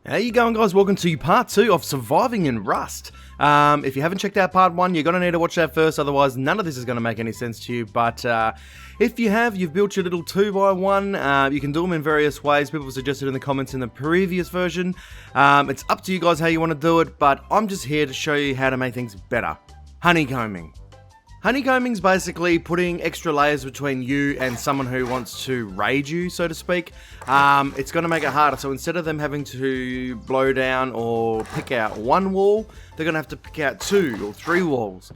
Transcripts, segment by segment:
How you going, guys? Welcome to part 2 of Surviving in Rust. If you haven't checked out part 1, you're going to need to watch that first, otherwise none of this is going to make any sense to you. But if you have, you've built your little 2x1, you can do them in various ways. People suggested in the comments in the previous version. It's up to you guys how you want to do it, but I'm just here to show you how to make things better. Honeycombing. Honeycombing is basically putting extra layers between you and someone who wants to raid you, so to speak. It's going to make it harder, so instead of them having to blow down or pick out one wall, they're going to have to pick out 2 or 3 walls.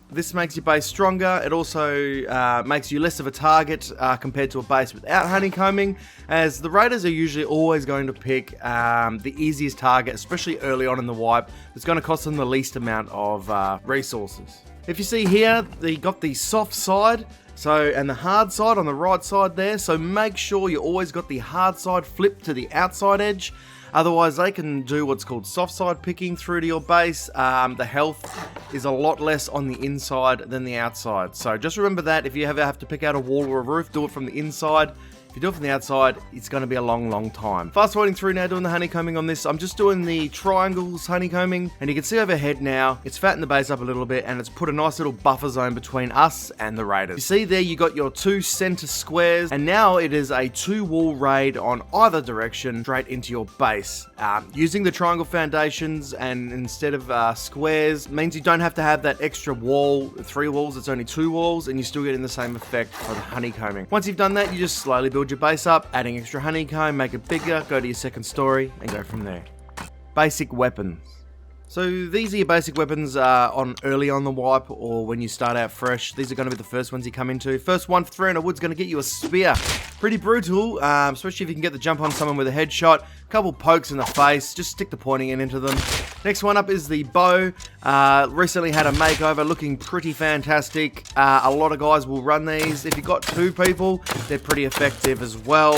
This makes your base stronger. It also makes you less of a target compared to a base without honeycombing, as the raiders are usually always going to pick the easiest target, especially early on in the wipe. It's going to cost them the least amount of resources. If you see here, they got the soft side, and the hard side on the right side there, so make sure you always got the hard side flipped to the outside edge. Otherwise, they can do what's called soft side picking through to your base. The health is a lot less on the inside than the outside. So just remember that if you ever have to pick out a wall or a roof, do it from the inside. If you do it from the outside, it's going to be a long time. Fast forwarding through now, doing the honeycombing on this. I'm just doing the triangles honeycombing, and you can see overhead now, it's fattened the base up a little bit, and it's put a nice little buffer zone between us and the raiders. You see there, you got your 2 center squares, and now it is a 2-wall raid on either direction, straight into your base. Using the triangle foundations and instead of squares means you don't have to have that extra wall, 3 walls, it's only 2 walls, and you're still getting the same effect for the honeycombing. Once you've done that, you just slowly build your base up, adding extra honeycomb, make it bigger, go to your second story, and go from there. Basic weapons. So these are your basic weapons early on the wipe, or when you start out fresh. These are going to be the first ones you come into. First one for 300 wood is going to get you a spear. Pretty brutal, especially if you can get the jump on someone with a headshot. A couple pokes in the face, just stick the pointing end into them. Next one up is the bow. Recently had a makeover, looking pretty fantastic. A lot of guys will run these. If you've got 2 people, they're pretty effective as well.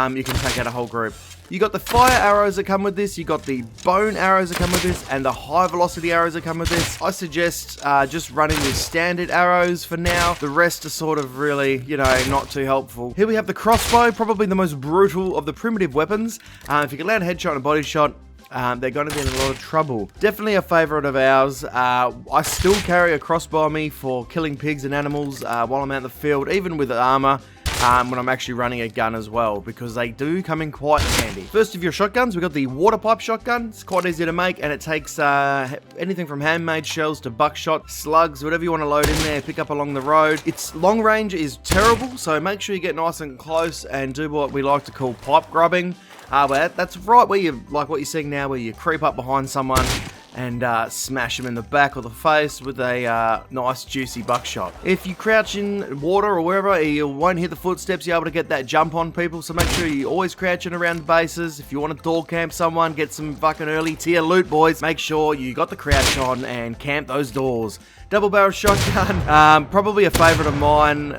You can take out a whole group. You got the fire arrows that come with this, you got the bone arrows that come with this, and the high velocity arrows that come with this. I suggest just running the standard arrows for now. The rest are sort of really, not too helpful. Here we have the crossbow, probably the most brutal of the primitive weapons. If you can land a headshot and a body shot, they're going to be in a lot of trouble. Definitely a favourite of ours. I still carry a crossbow on me for killing pigs and animals while I'm out in the field, even with armour. When I'm actually running a gun as well, because they do come in quite handy. First of your shotguns, we've got the water pipe shotgun. It's quite easy to make, and it takes anything from handmade shells to buckshot, slugs, whatever you want to load in there, pick up along the road. Its long range is terrible, so make sure you get nice and close and do what we like to call pipe grubbing. But that's right where you, like what you're seeing now, where you creep up behind someone and smash them in the back or the face with a nice juicy buckshot. If you crouch in water or wherever, you won't hear the footsteps, you're able to get that jump on people, so make sure you always crouching around the bases. If you want to door camp someone, get some fucking early tier loot, boys, make sure you got the crouch on and camp those doors. Double barrel shotgun, probably a favourite of mine.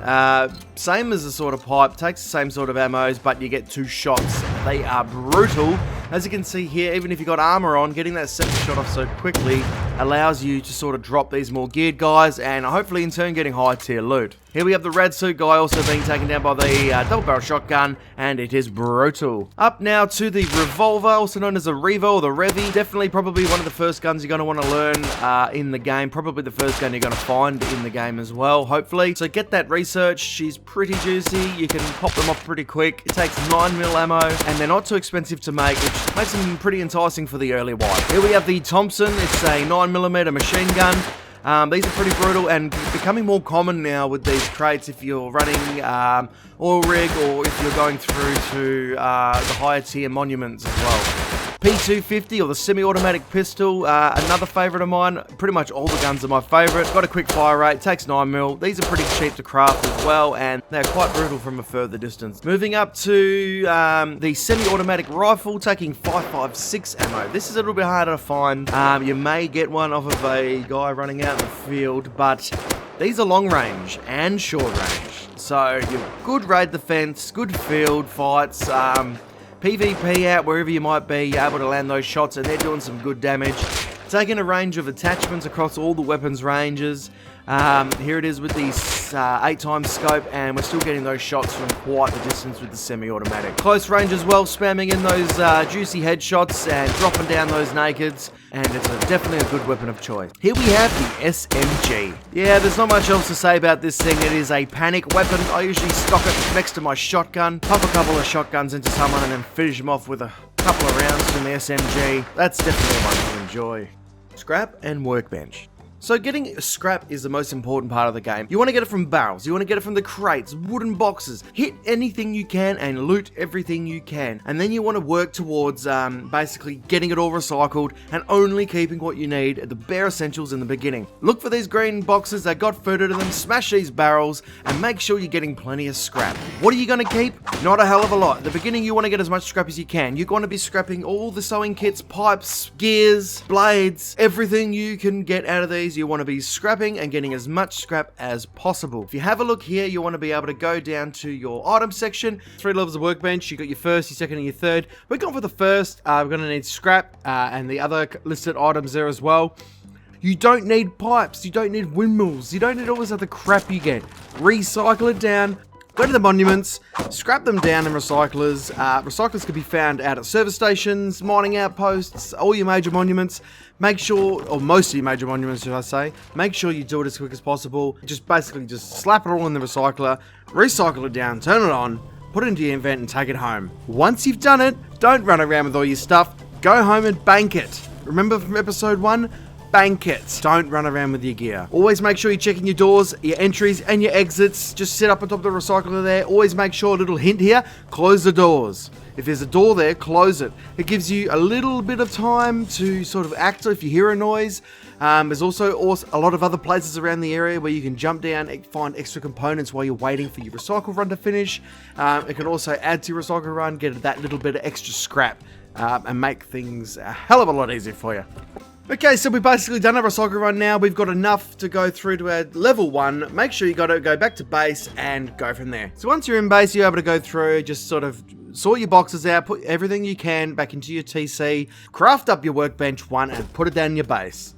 Same as the sort of pipe, takes the same sort of ammos, but you get 2 shots. They are brutal. As you can see here, even if you got armor on, getting that second shot off so quickly allows you to sort of drop these more geared guys, and hopefully in turn getting high tier loot. Here we have the red suit guy also being taken down by the double barrel shotgun, and it is brutal. Up now to the revolver, also known as the Revo or the Revy. Definitely probably one of the first guns you're going to want to learn in the game. Probably the first gun you're going to find in the game as well, hopefully. So get that research. She's pretty juicy. You can pop them off pretty quick. It takes 9mm ammo, and they're not too expensive to make, which makes them pretty enticing for the early wipe. Here we have the Thompson. It's a 9mm machine gun. These are pretty brutal and becoming more common now with these crates if you're running oil rig, or if you're going through to the higher tier monuments as well. P250 or the semi-automatic pistol, another favourite of mine. Pretty much all the guns are my favourite. Got a quick fire rate, takes 9mm. These are pretty cheap to craft as well, and they're quite brutal from a further distance. Moving up to the semi-automatic rifle, taking 5.56 ammo. This is a little bit harder to find. You may get one off of a guy running out in the field, but these are long range and short range. So you've good raid defense, good field fights, PvP out wherever you might be, you're able to land those shots, and they're doing some good damage. Taking a range of attachments across all the weapons ranges. Here it is with the this 8x scope, and we're still getting those shots from quite the distance with the semi-automatic. Close range as well, spamming in those juicy headshots and dropping down those nakeds, and it's definitely a good weapon of choice. Here we have the SMG. Yeah, there's not much else to say about this thing. It is a panic weapon. I usually stock it next to my shotgun, pump a couple of shotguns into someone, and then finish them off with a couple of rounds from the SMG. That's definitely one to enjoy. Scrap and workbench. So getting scrap is the most important part of the game. You want to get it from barrels, you want to get it from the crates, wooden boxes, hit anything you can and loot everything you can. And then you want to work towards basically getting it all recycled and only keeping what you need at the bare essentials in the beginning. Look for these green boxes that got food in them, smash these barrels, and make sure you're getting plenty of scrap. What are you going to keep? Not a hell of a lot. At the beginning you want to get as much scrap as you can. You're going to be scrapping all the sewing kits, pipes, gears, blades, everything you can get out of these. You want to be scrapping and getting as much scrap as possible. If you have a look here, you want to be able to go down to your item section. 3 levels of workbench. You got your first, your second, and your third. We're going for the first. We're going to need scrap and the other listed items there as well. You don't need pipes. You don't need windmills. You don't need all this other crap you get. Recycle it down. Go to the monuments, scrap them down in recyclers. Recyclers can be found out at service stations, mining outposts, all your major monuments. Make sure, or most of your major monuments should I say, make sure you do it as quick as possible. Just basically just slap it all in the recycler, recycle it down, turn it on, put it into your invent and take it home. Once you've done it, don't run around with all your stuff. Go home and bank it. Remember from episode 1? Bank it. Don't run around with your gear. Always make sure you're checking your doors, your entries, and your exits. Just sit up on top of the recycler there. Always make sure, a little hint here, close the doors. If there's a door there, close it. It gives you a little bit of time to sort of act if you hear a noise. There's also a lot of other places around the area where you can jump down and find extra components while you're waiting for your recycle run to finish. It can also add to your recycle run, get that little bit of extra scrap, and make things a hell of a lot easier for you. Okay, so we've basically done our recycle run now. We've got enough to go through to our level 1. Make sure you got to go back to base and go from there. So once you're in base, you're able to go through, just sort of sort your boxes out, put everything you can back into your TC, craft up your workbench 1 and put it down in your base.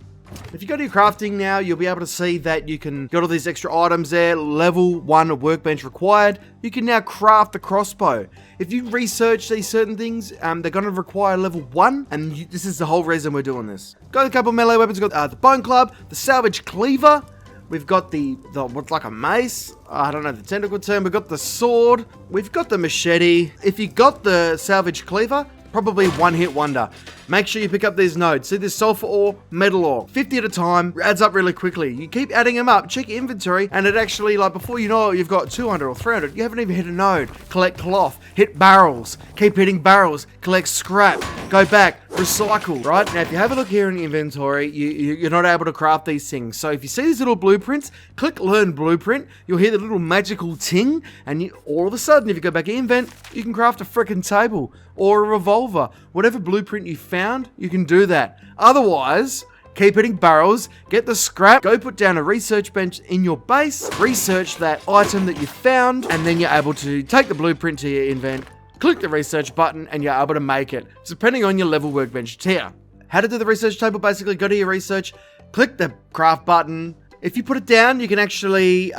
If you go to your crafting now, you'll be able to see that you can get all these extra items there. Level 1 workbench required. You can now craft the crossbow. If you research these certain things, they're going to require level 1, and this is the whole reason we're doing this. Got a couple melee weapons. We've got the bone club, the salvage cleaver. We've got the what's like a mace. I don't know the technical term. We've got the sword. We've got the machete. If you got the salvage cleaver, probably one-hit wonder. Make sure you pick up these nodes. See this sulphur ore, metal ore. 50 at a time, adds up really quickly. You keep adding them up, check your inventory, and it actually, like before you know it, you've got 200 or 300. You haven't even hit a node. Collect cloth, hit barrels, keep hitting barrels, collect scrap, go back, recycle, right? Now, if you have a look here in the inventory, you're not able to craft these things. So if you see these little blueprints, click learn blueprint, you'll hear the little magical ting, and all of a sudden, if you go back in invent, you can craft a freaking table or a revolver. Whatever blueprint you found, you can do that. Otherwise, keep hitting barrels, get the scrap, go put down a research bench in your base, research that item that you found, and then you're able to take the blueprint to your invent, click the research button, and you're able to make it, depending on your level workbench tier. How to do the research table? Basically, go to your research, click the craft button. If you put it down, you can actually,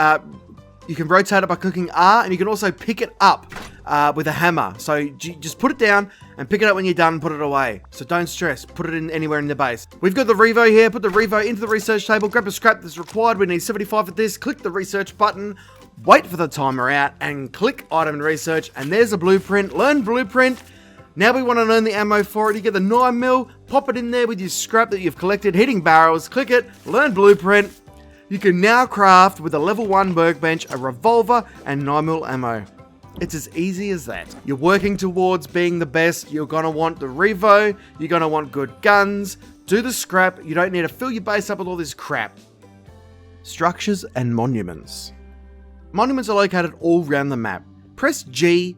you can rotate it by clicking R, and you can also pick it up with a hammer. So just put it down and pick it up when you're done and put it away. So don't stress, put it in anywhere in the base. We've got the Revo here, put the Revo into the research table, grab a scrap that's required, we need 75 of this, click the research button, wait for the timer out, and click item and research, and there's a blueprint, learn blueprint. Now we want to learn the ammo for it. You get the 9mm, pop it in there with your scrap that you've collected, hitting barrels, click it, learn blueprint. You can now craft with a level 1 workbench, a revolver, and 9mm ammo. It's as easy as that. You're working towards being the best. You're going to want the Revo. You're going to want good guns. Do the scrap. You don't need to fill your base up with all this crap. Structures and monuments. Monuments are located all around the map. Press G,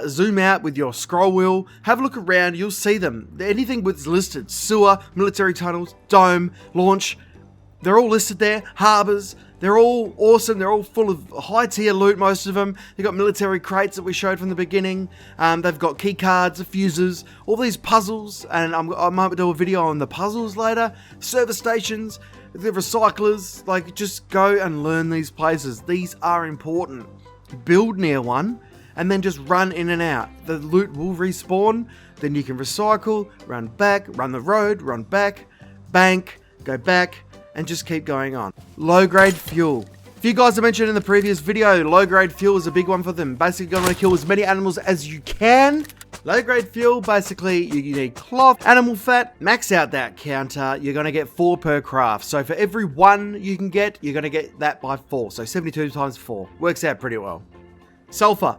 zoom out with your scroll wheel, have a look around, you'll see them. Anything that's listed, sewer, military tunnels, dome, launch, they're all listed there, harbours. They're all awesome. They're all full of high tier loot, most of them. They've got military crates that we showed from the beginning. They've got key cards, fuses, all these puzzles, and I might do a video on the puzzles later. Service stations. the recyclers. Like, just go and learn these places. These are important. Build near one, and then just run in and out. The loot will respawn, then you can recycle, run back, run the road, run back, bank, go back, and just keep going on. Low-grade fuel. If you guys have mentioned in the previous video, low-grade fuel is a big one for them. Basically, you're going to kill as many animals as you can. Low-grade fuel, basically, you need cloth, animal fat. Max out that counter, you're going to get 4 per craft. So for every 1 you can get, you're going to get that by 4. So 72 times 4. Works out pretty well. Sulphur.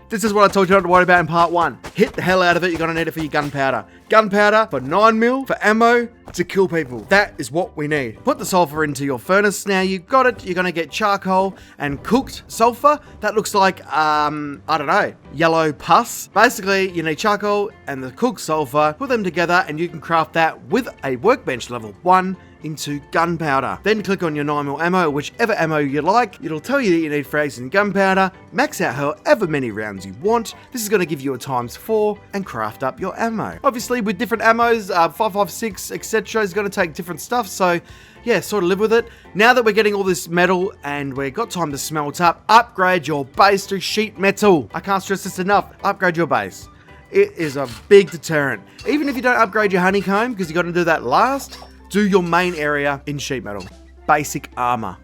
This is what I told you not to worry about in part 1. Hit the hell out of it, you're going to need it for your gunpowder. Gunpowder for 9mm, for ammo, to kill people. That is what we need. Put the sulphur into your furnace. Now you've got it, you're going to get charcoal and cooked sulphur. That looks like, I don't know, yellow pus. Basically, you need charcoal and the cooked sulphur. Put them together and you can craft that with a workbench level 1 into gunpowder. Then click on your 9mm ammo, whichever ammo you like. It'll tell you that you need frags and gunpowder. Max out however many rounds you want. This is going to give you a ×4 and craft up your ammo. Obviously, with different ammos, 5.56, etc. is going to take different stuff, so yeah, sort of live with it. Now that we're getting all this metal and we've got time to smelt up, upgrade your base to sheet metal. I can't stress this enough. Upgrade your base. It is a big deterrent. Even if you don't upgrade your honeycomb, because you got to do that last, do your main area in sheet metal. Basic armor.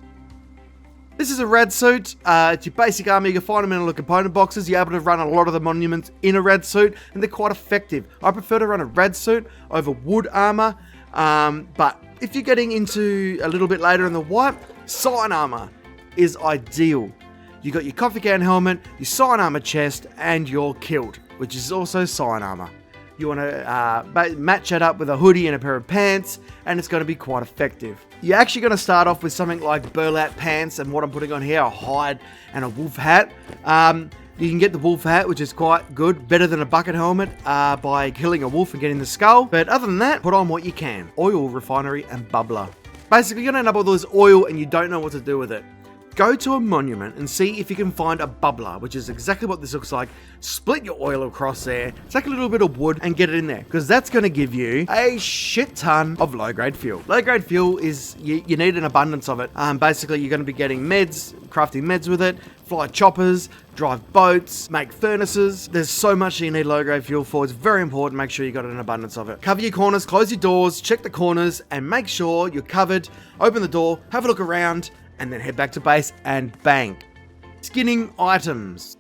This is a rad suit. It's your basic armor. You can find them in all the component boxes. You're able to run a lot of the monuments in a rad suit, and they're quite effective. I prefer to run a rad suit over wood armor, but if you're getting into a little bit later in the white, cyan armor is ideal. You got your coffee can helmet, your cyan armor chest, and your kilt, which is also cyan armor. You want to match it up with a hoodie and a pair of pants, and it's going to be quite effective. You're actually going to start off with something like burlap pants, and what I'm putting on here, a hide and a wolf hat. You can get the wolf hat, which is quite good, better than a bucket helmet, by killing a wolf and getting the skull. But other than that, put on what you can. Oil, refinery, and bubbler. Basically, you're going to end up with all this oil and you don't know what to do with it. Go to a monument and see if you can find a bubbler, which is exactly what this looks like. Split your oil across there, take a little bit of wood and get it in there, because that's going to give you a shit ton of low-grade fuel. Low-grade fuel is, you need an abundance of it. Basically, you're going to be getting meds, crafting meds with it, fly choppers, drive boats, make furnaces. There's so much you need low-grade fuel for. It's very important. Make sure you got an abundance of it. Cover your corners, close your doors, check the corners, and make sure you're covered. Open the door, have a look around, and then head back to base and bang. Skinning items.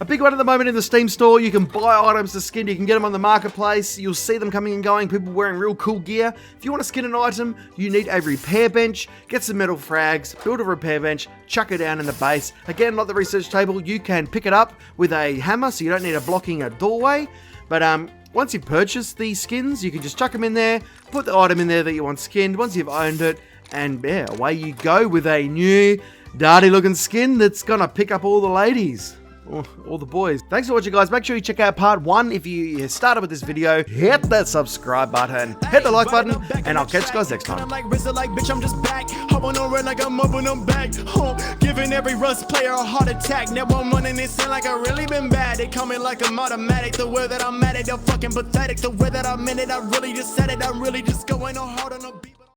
A big one at the moment in the Steam store. You can buy items to skin. You can get them on the marketplace. You'll see them coming and going. People wearing real cool gear. If you want to skin an item, you need a repair bench. Get some metal frags, build a repair bench, chuck it down in the base. Again, like the research table, you can pick it up with a hammer, so you don't need a blocking a doorway. But once you purchase these skins, you can just chuck them in there, put the item in there that you want skinned. Once you've owned it, and yeah, away you go with a new, dirty looking skin that's gonna pick up all the ladies. All the boys. Thanks for watching, guys. Make sure you check out part 1. If you started with this video, hit that subscribe button, hit the like button, and I'll catch you guys next time. Like bitch, I'm just back. Hopping on red like I'm up and I'm back. Giving every Rust player a heart attack. Now I'm running it sound like I really been bad. They coming like I'm automatic. The way that I'm at it, they're fucking pathetic. The way that I'm in it, I really just said it. I'm really just going on hard on a beat.